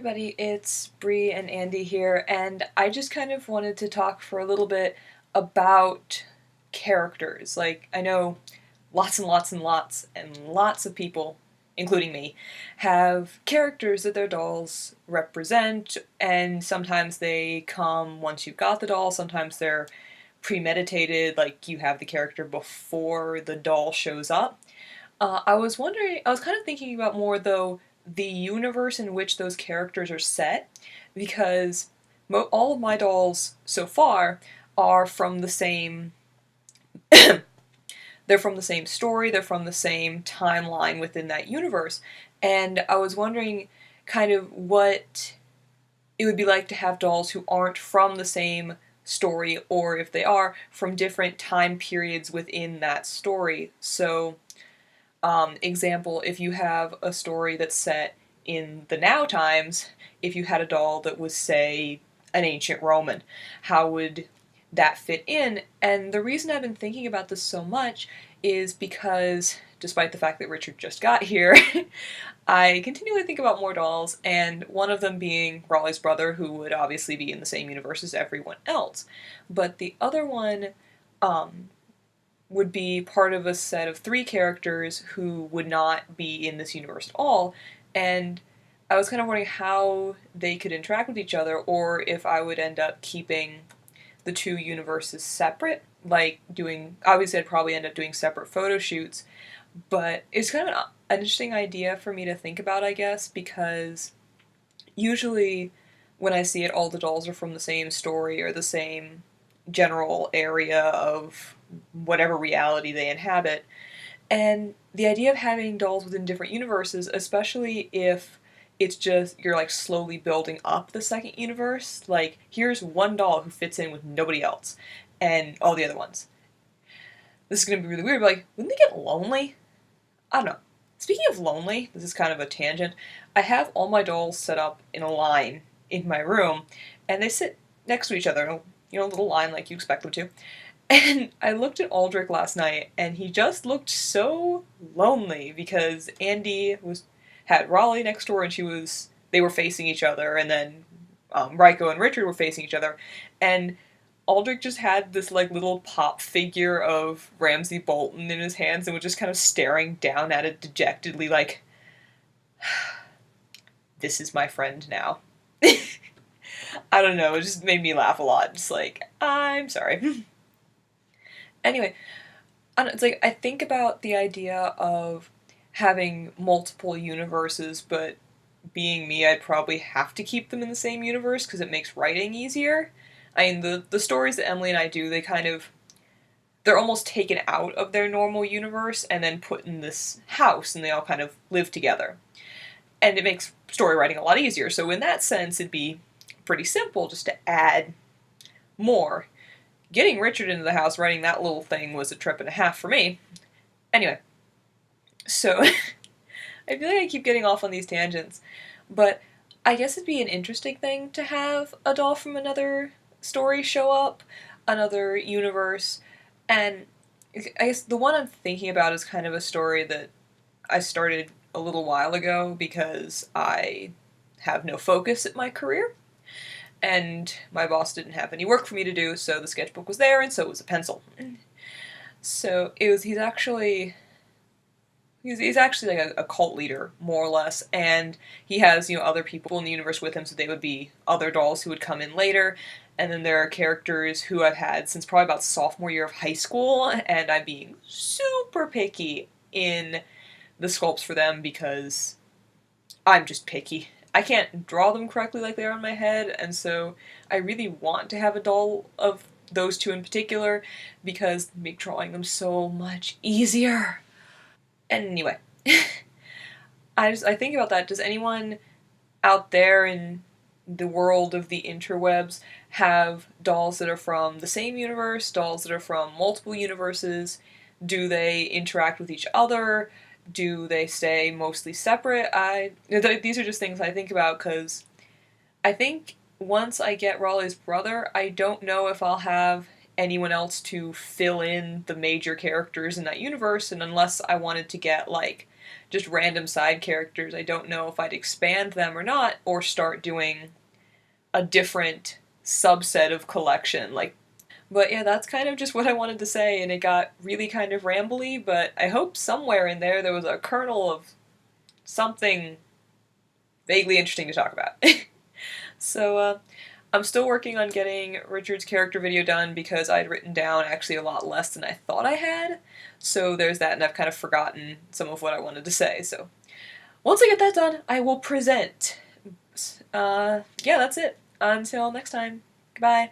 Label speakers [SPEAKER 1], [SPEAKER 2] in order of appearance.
[SPEAKER 1] everybody, it's Bree and Andy here, and I just kind of wanted to talk for a little bit about characters. Like, I know lots and lots and lots and lots of people, including me, have characters that their dolls represent, and sometimes they come once you've got the doll, sometimes they're premeditated, like you have the character before the doll shows up. I was kind of thinking about more though the universe in which those characters are set, because all of my dolls so far are from the same. They're from the same story. They're from the same timeline within that universe, and I was wondering, kind of what it would be like to have dolls who aren't from the same story, or if they are, from different time periods within that story. So example, if you have a story that's set in the now times, if you had a doll that was, say, an ancient Roman, how would that fit in? And the reason I've been thinking about this so much is because, despite the fact that Richard just got here, I continually think about more dolls, and one of them being Raleigh's brother, who would obviously be in the same universe as everyone else. But the other one, would be part of a set of three characters who would not be in this universe at all, and I was kind of wondering how they could interact with each other, or if I would end up keeping the two universes separate, like doing, obviously I'd probably end up doing separate photo shoots, but it's kind of an interesting idea for me to think about, I guess, because usually when I see it, all the dolls are from the same story or the same general area of whatever reality they inhabit. And the idea of having dolls within different universes, especially if it's just you're like slowly building up the second universe, like here's one doll who fits in with nobody else and all the other ones. This is going to be really weird, but like, wouldn't they get lonely? I don't know. Speaking of lonely, this is kind of a tangent. I have all my dolls set up in a line in my room, and they sit next to each other, a little line like you expect them to. And I looked at Aldrich last night, and he just looked so lonely because Andy had Raleigh next door, and they were facing each other, and then Ryko and Richard were facing each other, and Aldrich just had this like little pop figure of Ramsay Bolton in his hands and was just kind of staring down at it dejectedly, like, this is my friend now. I don't know, it just made me laugh a lot. Just like, I'm sorry. Anyway, it's like, I think about the idea of having multiple universes, but being me, I'd probably have to keep them in the same universe because it makes writing easier. I mean, the stories that Emily and I do, they're almost taken out of their normal universe and then put in this house, and they all kind of live together. And it makes story writing a lot easier, so in that sense, it'd be pretty simple just to add more. Getting Richard into the house, writing that little thing, was a trip and a half for me. Anyway, so I feel like I keep getting off on these tangents, but I guess it'd be an interesting thing to have a doll from another story show up, another universe, and I guess the one I'm thinking about is kind of a story that I started a little while ago because I have no focus at my career, and my boss didn't have any work for me to do, so the sketchbook was there, and so was a pencil. So he's actually like a cult leader, more or less, and he has, other people in the universe with him, so they would be other dolls who would come in later, and then there are characters who I've had since probably about sophomore year of high school, and I'm being super picky in the sculpts for them because I'm just picky. I can't draw them correctly like they are in my head, and so I really want to have a doll of those two in particular because they make drawing them so much easier. Anyway, I think about that. Does anyone out there in the world of the interwebs have dolls that are from the same universe, dolls that are from multiple universes? Do they interact with each other? Do they stay mostly separate? These are just things I think about because I think once I get Raleigh's brother, I don't know if I'll have anyone else to fill in the major characters in that universe, and unless I wanted to get like just random side characters, I don't know if I'd expand them or not, or start doing a different subset of collection. Like, but yeah, that's kind of just what I wanted to say, and it got really kind of rambly, but I hope somewhere in there was a kernel of something vaguely interesting to talk about. So, I'm still working on getting Richard's character video done because I'd written down actually a lot less than I thought I had. So there's that, and I've kind of forgotten some of what I wanted to say. So once I get that done, I will present. Yeah, that's it. Until next time. Goodbye.